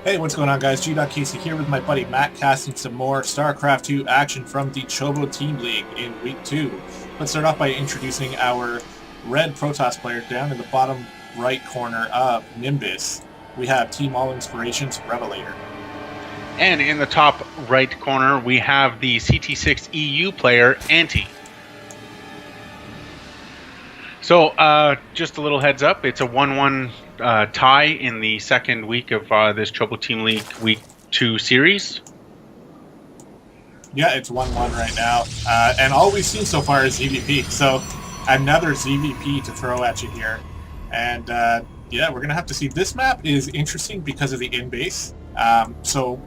Hey, what's going on, guys? gdoggcasey here with my buddy Matt, casting some more StarCraft 2 action from the Chobo Team League in Week 2. Let's start off by introducing our red Protoss player. Down in the bottom right corner of Nimbus, we have Team All Inspirations Revelator. And in the top right corner, we have the CTsix EU player, Anti. So, just a little heads up, it's a 1-1 tie in the second week of this Chobo Team League Week 2 series. Yeah, it's 1-1 right now. And all we've seen so far is ZVP. So, another ZVP to throw at you here. And, yeah, we're going to have to see. This map is interesting because of the in-base. So,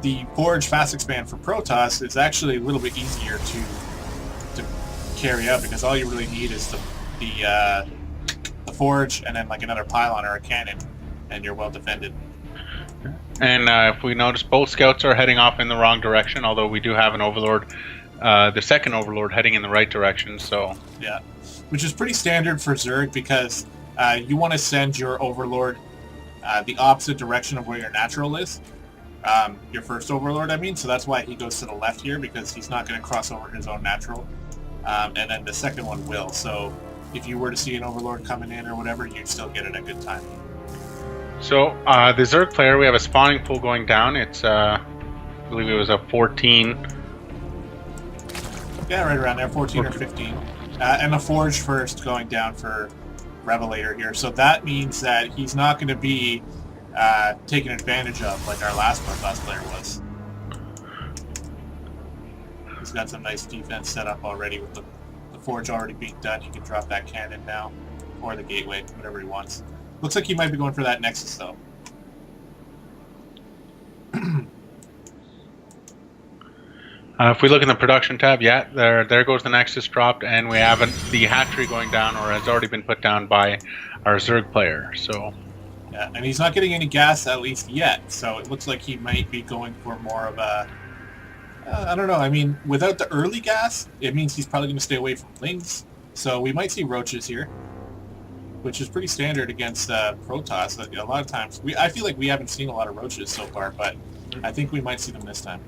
the Forge Fast Expand for Protoss is actually a little bit easier to carry out because all you really need is the Forge and then like another pylon or a cannon, and you're well defended. And if we notice, both scouts are heading off in the wrong direction, although we do have an Overlord, the second Overlord, heading in the right direction. So yeah, which is pretty standard for Zerg because you want to send your Overlord the opposite direction of where your natural is. Your first Overlord, I mean, so that's why he goes to the left here, because he's not going to cross over his own natural. And then the second one will. So if you were to see an Overlord coming in or whatever, you'd still get it a good time. So the Zerg player, we have a spawning pool going down. It's, I believe it was a 14. Yeah, right around there, 14 or 15. And a Forge first going down for Revelator here. So that means that he's not going to be taken advantage of like our last Protoss player was. He's got some nice defense set up already with the Forge already being done. He can drop that cannon now, or the gateway, whatever he wants. Looks like he might be going for that Nexus though. If we look in the production tab, yeah, there goes the Nexus dropped, and we have the hatchery going down, or has already been put down by our Zerg player. So yeah, and he's not getting any gas at least yet, so it looks like he might be going for more of a I don't know. I mean, without the early gas, it means he's probably going to stay away from Lings. So we might see Roaches here, which is pretty standard against Protoss. A lot of times, I feel like we haven't seen a lot of Roaches so far, but I think we might see them this time.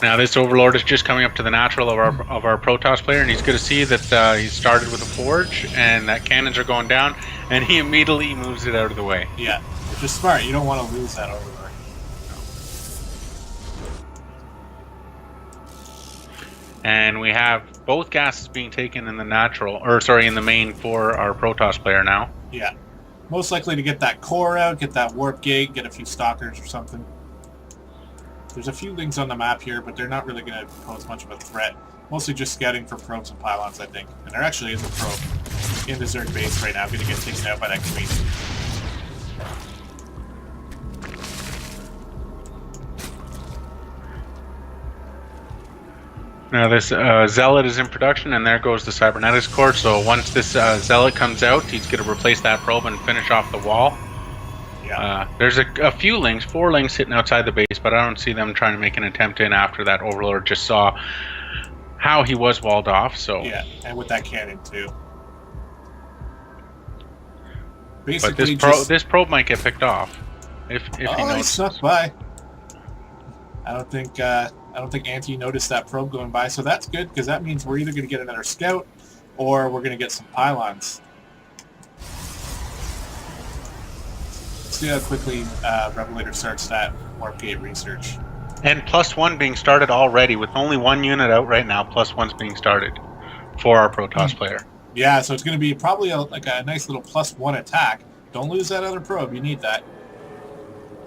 now this Overlord is just coming up to the natural of our Protoss player, and he's going to see that he started with a Forge, and that cannons are going down, and he immediately moves it out of the way. Yeah, which is smart. You don't want to lose that Overlord. And we have both gases being taken in the natural, or sorry, in the main for our Protoss player now. Yeah. Most likely to get that core out, get that warp gate, get a few stalkers or something. There's a few things on the map here, but they're not really going to pose much of a threat. Mostly just scouting for probes and pylons, I think. And there actually is a probe in the Zerg base right now, going to get taken out by that queen. Now this Zealot is in production, and there goes the Cybernetics core. So once this Zealot comes out, he's going to replace that probe and finish off the wall. Yeah. There's a few Lings, 4 Lings sitting outside the base, but I don't see them trying to make an attempt in after that Overlord just saw how he was walled off. So yeah, and with that cannon too. Basically, but this probe might get picked off if he knows. He snuck by. I don't think Anti noticed that probe going by, so that's good, because that means we're either going to get another scout, or we're going to get some pylons. Let's see how quickly Revelator starts that warp gate research. And +1 being started already, with only 1 unit out right now. +1's being started for our Protoss player. Yeah, so it's going to be probably like a nice little +1 attack. Don't lose that other probe, you need that.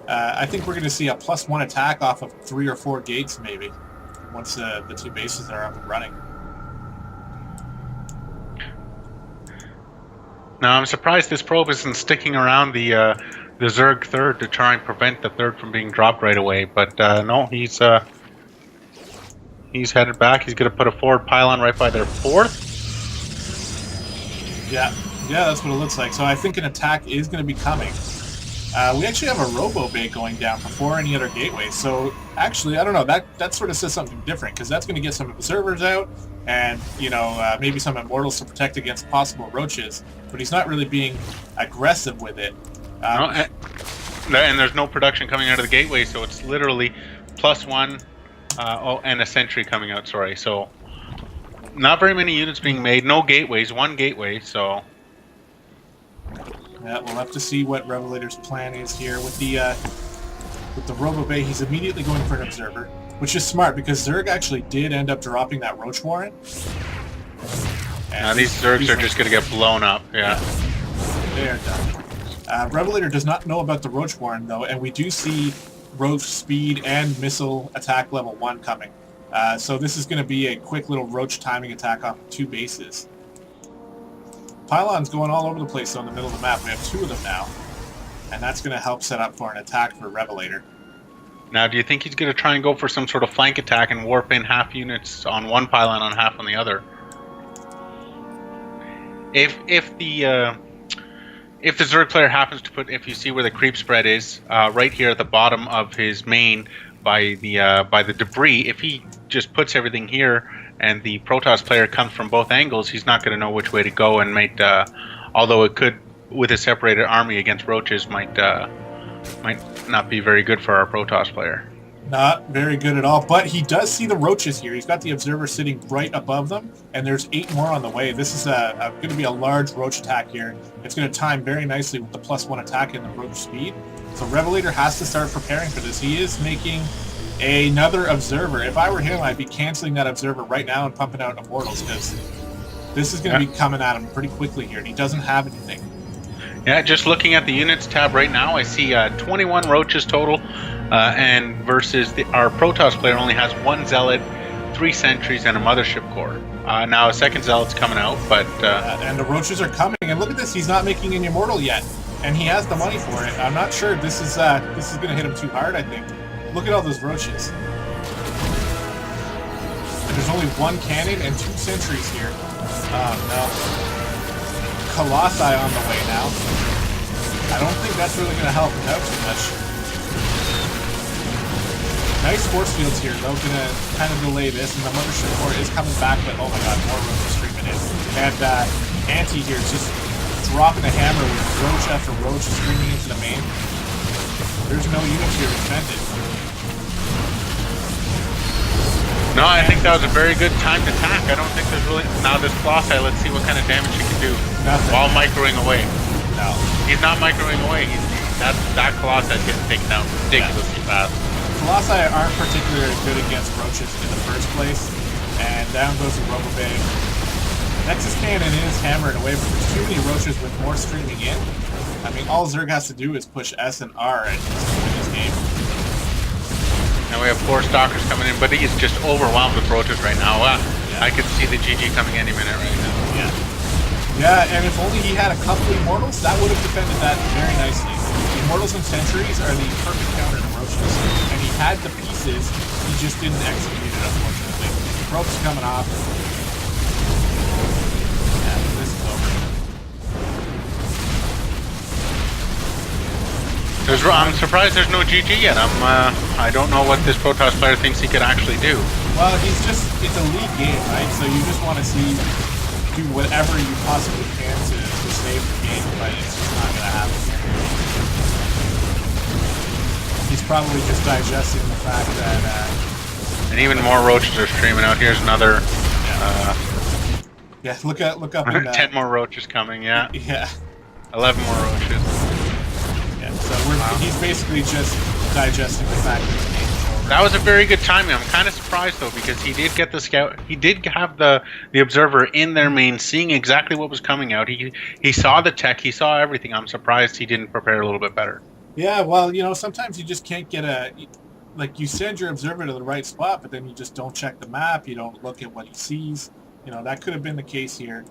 I think we're going to see a +1 attack off of 3 or 4 gates, maybe, once the 2 bases are up and running. Now, I'm surprised this probe isn't sticking around the Zerg third to try and prevent the third from being dropped right away. But no, he's headed back. He's going to put a forward pylon right by their 4th. Yeah, that's what it looks like. So I think an attack is going to be coming. We actually have a robo bay going down before any other gateways, so actually, I don't know, that sort of says something different, because that's going to get some observers out, and, you know, maybe some immortals to protect against possible roaches, but he's not really being aggressive with it. And there's no production coming out of the gateway, so it's literally +1. And a sentry coming out. Sorry, so not very many units being made. No gateways. One gateway. So yeah, we'll have to see what Revelator's plan is here with the Robo Bay. He's immediately going for an observer, which is smart because Zerg actually did end up dropping that Roach Warren. Now these Zergs are just going to get blown up. Yeah. They are done. Revelator does not know about the Roach Warren, though, and we do see Roach speed and missile attack level 1 coming. So this is going to be a quick little Roach timing attack off 2 bases. Pylons going all over the place on the middle of the map. We have 2 of them now, and that's going to help set up for an attack for Revelator. Now, do you think he's going to try and go for some sort of flank attack and warp in half units on one pylon on half on the other? If the Zerg player happens to put, if you see where the creep spread is, right here at the bottom of his main by the debris, if he just puts everything here and the Protoss player comes from both angles, he's not going to know which way to go and might, although it could, with a separated army against roaches, might not be very good for our Protoss player. Not very good at all, but he does see the roaches here. He's got the observer sitting right above them, and there's 8 more on the way. This is going to be a large roach attack here. It's going to time very nicely with the +1 attack and the roach speed. So Revelator has to start preparing for this. He is making another observer. If I were him, I'd be canceling that observer right now and pumping out Immortals, because this is going to be coming at him pretty quickly here, and he doesn't have anything. Yeah, just looking at the units tab right now, I see 21 roaches total, and versus our Protoss player only has 1 zealot, 3 sentries, and a mothership core. Now a second zealot's coming out, but and the roaches are coming. And look at this, he's not making an immortal yet, and he has the money for it. I'm not sure this is going to hit him too hard. I think. Look at all those roaches. And there's only 1 cannon and 2 sentries here. No. Colossi on the way now. I don't think that's really going to help him out too much. Nice force fields here, though, going to kind of delay this, and the mothership core is coming back, but oh my god, more roaches streaming in. And Anti here is just dropping a hammer with roach after roach streaming into the main. There's no units here to defend it. No, I think that was a very good timed attack. I don't think there's really... Now this Colossi, let's see what kind of damage he can do. Nothing. While microing away. No. He's not microing away. That Colossi is getting taken out ridiculously fast. Colossi aren't particularly good against roaches in the first place. And down goes the Robo Bay. Nexus Cannon is hammering away, but there's too many roaches with more streaming in. I mean, all Zerg has to do is push S and R and win this game. Now we have 4 Stalkers coming in, but he's just overwhelmed with roaches right now. I could see the GG coming any minute right now. Yeah. Yeah, and if only he had a couple Immortals, that would have defended that very nicely. Immortals and Sentries are the perfect counter to roaches. And he had the pieces, he just didn't execute it, unfortunately. Rope's coming off. Yeah, this is over. I'm surprised there's no GG yet. I don't know what this Protoss player thinks he could actually do. Well, it's a league game, right? So you just want to do whatever you possibly can to save the game, but it's just not going to happen. He's probably just digesting the fact that... and even more roaches are streaming out. Here's another... yeah, look up in 10 more roaches coming, yeah. Yeah. 11 more roaches. Yeah, so he's basically just digesting the fact that the game is over. That was a very good timing. I'm kind of surprised though, because he did get the scout. He did have the observer in their main, seeing exactly what was coming out. He saw the tech. He saw everything. I'm surprised he didn't prepare a little bit better. Yeah, well, you know, sometimes you just can't get you send your observer to the right spot, but then you just don't check the map. You don't look at what he sees. You know, that could have been the case here.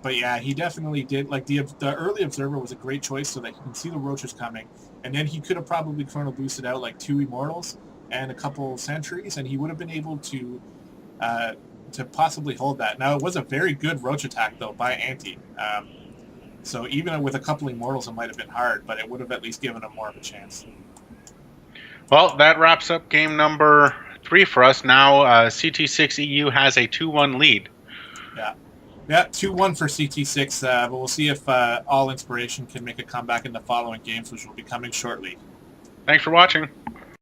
But yeah, he definitely did. Like the early observer was a great choice so that he can see the roaches coming, and then he could have probably chrono boosted out like 2 Immortals and a couple sentries, and he would have been able to possibly hold that. Now it was a very good roach attack though by Anti. So even with a couple Immortals, it might have been hard, but it would have at least given him more of a chance. Well, that wraps up game number 3 for us. Now CTsix EU has a 2-1 lead. Yeah. Yeah, 2-1 for CT6, but we'll see if All Inspiration can make a comeback in the following games, which will be coming shortly. Thanks for watching.